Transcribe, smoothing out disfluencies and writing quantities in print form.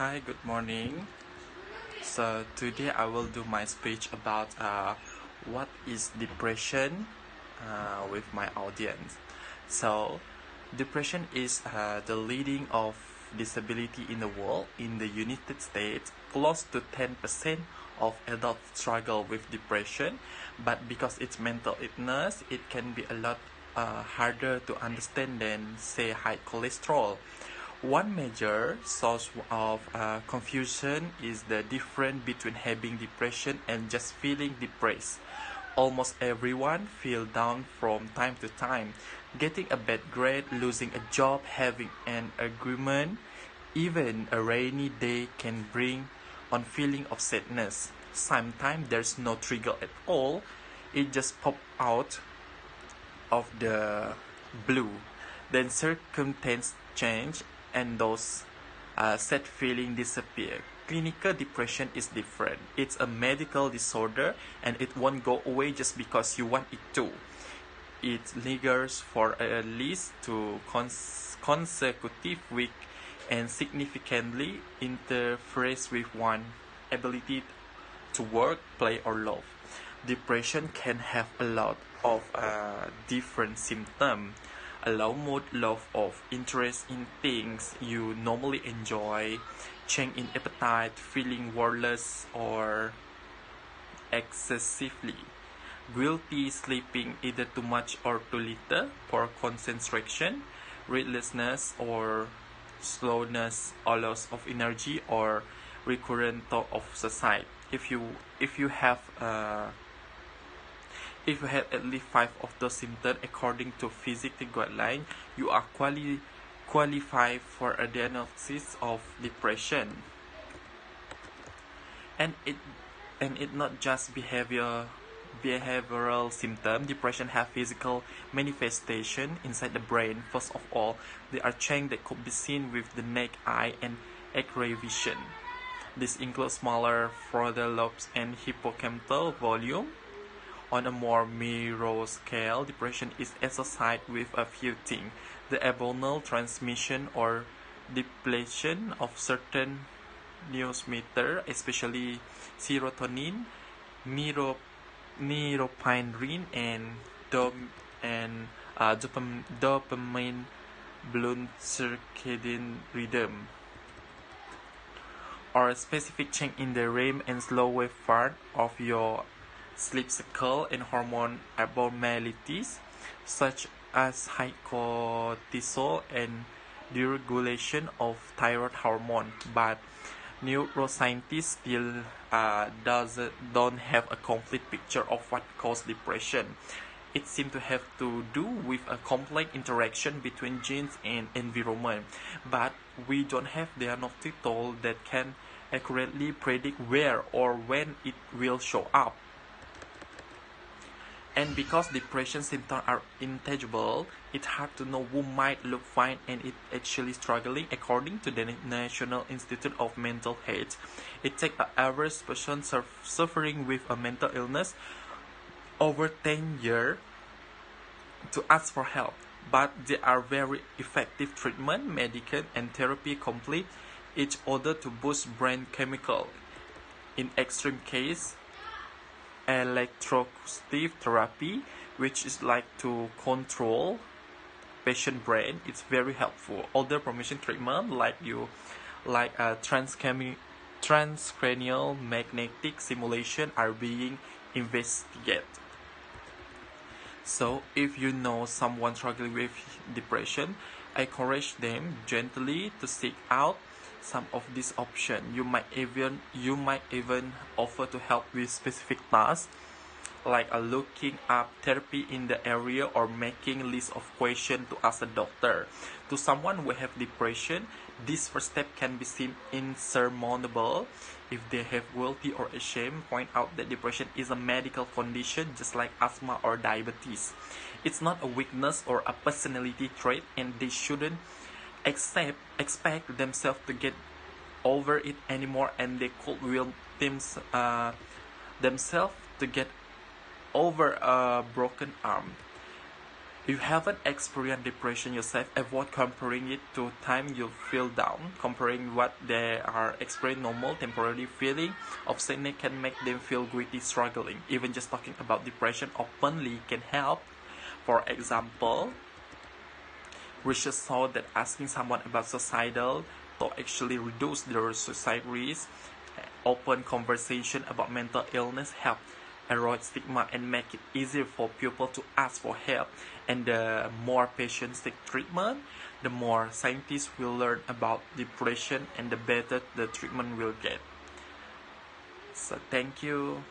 Hi, good morning. So today I will do my speech about what is depression with my audience. So depression is the leading of disability in the world. In the United States, close to 10% of adults struggle with depression, but because it's mental illness, it can be a lot harder to understand than say high cholesterol. One major source of confusion is the difference between having depression and just feeling depressed. Almost everyone feels down from time to time. Getting a bad grade, losing a job, having an argument, even a rainy day can bring on feeling of sadness. Sometimes there's no trigger at all. It just pop out of the blue. Then circumstances change and those sad feelings disappear. Clinical depression is different. It's a medical disorder and it won't go away just because you want it to. It lingers for at least two consecutive weeks and significantly interferes with one's ability to work, play, or love. Depression can have a lot of different symptoms. A low mood, loss of interest in things you normally enjoy, change in appetite, feeling worthless or excessively guilty, sleeping either too much or too little, poor concentration, restlessness or slowness, or loss of energy or recurrent thought of suicide. If you have at least 5 of those symptoms according to physical guidelines, you are qualified for a diagnosis of depression. And it not just behavioral symptom. Depression have physical manifestation inside the brain. First of all, there are changes that could be seen with the naked eye and X-ray vision. This includes smaller frontal lobes and hippocampal volume. On a more mirror scale, depression is associated with a few things: the abnormal transmission or depletion of certain neurotransmitters, especially serotonin, norepinephrine, and dopamine, blood circadian rhythm, or a specific change in the REM and slow wave part of your sleep cycle, and hormone abnormalities such as high cortisol and deregulation of thyroid hormone. But neuroscientists still don't have a complete picture of what causes depression. It seems to have to do with a complex interaction between genes and environment, but we don't have diagnostic tools that can accurately predict where or when it will show up. And because depression symptoms are intangible, it's hard to know who might look fine and is actually struggling. According to the National Institute of Mental Health, it takes an average person suffering with a mental illness over 10 years to ask for help. But there are very effective treatment, medication, and therapy complete each other to boost brain chemical. In extreme case, electrostimulative therapy, which is like to control patient brain, it's very helpful. Other promising treatment like transcranial magnetic stimulation are being investigated. So if you know someone struggling with depression, encourage them gently to seek out some of these options. You might even offer to help with specific tasks like looking up therapy in the area or making list of questions to ask a doctor. To someone who have depression, this first step can be seem insurmountable. If they have guilty or ashamed, point out that depression is a medical condition just like asthma or diabetes. It's not a weakness or a personality trait, and they shouldn't expect themselves to get over it anymore, and they could will themselves to get over a broken arm. If you haven't experienced depression yourself, avoid comparing it to time you feel down. Comparing what they are experiencing normal, temporary feeling of sadness can make them feel greatly struggling. Even just talking about depression openly can help. For example, research saw that asking someone about suicidal to actually reduce their suicide risk. Open conversation about mental illness help erode stigma and make it easier for people to ask for help. And the more patients seek treatment, the more scientists will learn about depression and the better the treatment will get. So thank you.